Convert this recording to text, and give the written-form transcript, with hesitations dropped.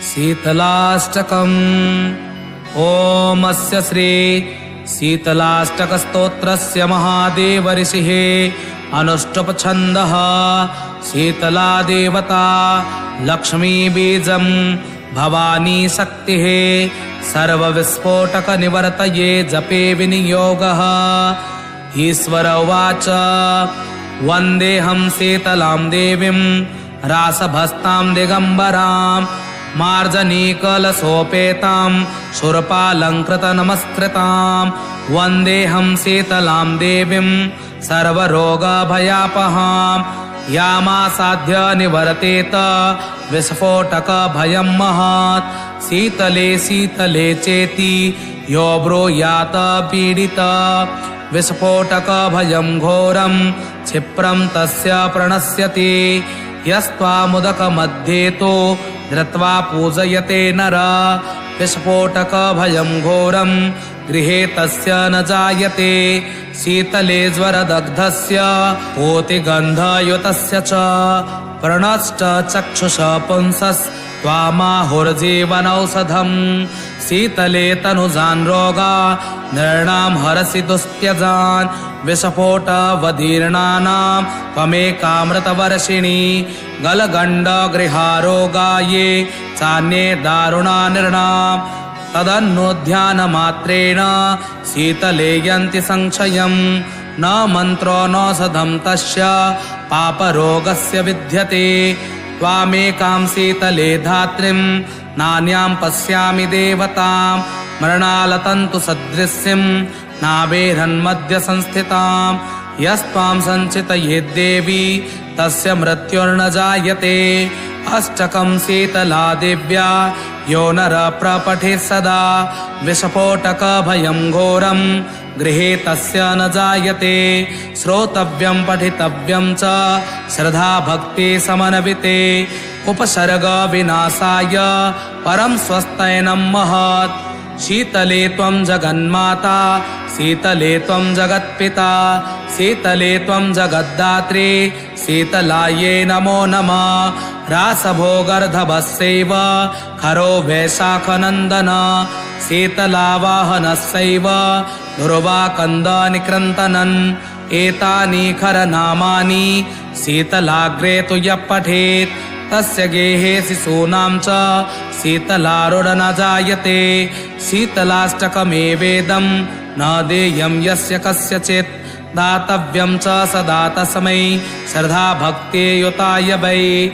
शीतलाष्टकम्। ॐ अस्य श्री शीतलाष्टकस्तोत्रस्य महादेव ऋषिः अनुष्टुप् छन्दः। शीतला देवता लक्ष्मी बीजम् भवानी शक्तिः सर्वविस्फोटक निवर्तये जपे विनियोगः। ईश्वर उवाच वन्देऽहं शीतलां देवीं रासभस्तां दिगम्बरां मार्जनीकलशोपेतां शूर्पालङ्कृतनमस्कृतां। वन्देऽहं शीतलां देवीं सर्वरोगभयापहां यामासाध्य निवर्तेत विस्फोटक भयं महत्। शीतले शीतले चेति यो ब्रूयात पीडित विस्फोटक भयं घोरं क्षिप्रं तस्य प्रणश्यति। यस्त्वामुदकमध्ये तो धृत्वा पूजयते नर विस्फोटक भयं घोरं गृहे तस्य न जायते। शीतले ज्वरदग्धस्य पूतिगन्धयुतस्य च प्रणष्ट चक्षुष पुंसस्त्वामाहुर्जीवनौषधम्। शीतले तनुजान् रोगा नृणां हरसि दुस्त्यजान् विस्फोटवदीर्णानां त्वमेकामृतवर्षिणी। गलगण्डगृहारोगा ये चान्ये दारुणा नृणाम् तदन्नोध्यानमात्रेण शीतले यन्ति संक्षयम्। न मन्त्रो नौषधं तस्य पापरोगस्य विद्यते। त्वामेकां शीतले धात्रीं नान्यां पश्यामि देवतां मृणालतन्तु सदृश्यं नावेरन्मध्य संस्थितां। यस्त्वां सञ्चितयेद्देवी तस्य मृत्युर्न जायते। अष्टकं शीतला देव्या यो नर प्रपठेत् सदा विस्फोटक भयं घोरं गृहे तस्य न जायते। श्रोतव्यं पठितव्यं च श्रद्धा भक्ति समन्विते। उपसर्ग विनाशाय परं स्वस्त्ययनं महत्। शीतले त्वं जगन्माता शीतले त्वं जगत्पिता शीतले त्वं जगद्दात्री शीतलायै नमो नमः। रासभोगर्धभस्यैव खरो वैशाखनन्दन शीतलावाहनस्यैव दुर्वाकन्दनिकृन्तनन्। एतानि खरनामानि शीतलाग्रे तु यः पठेत् तस्य गेहे शिशूनां च शीतलारुढ न जायते। शीतलाष्टकमेवेदं न देयं यस्य कस्यचित् दातव्यं च सदा तस्मै श्रद्धा भक्ति युताय वै।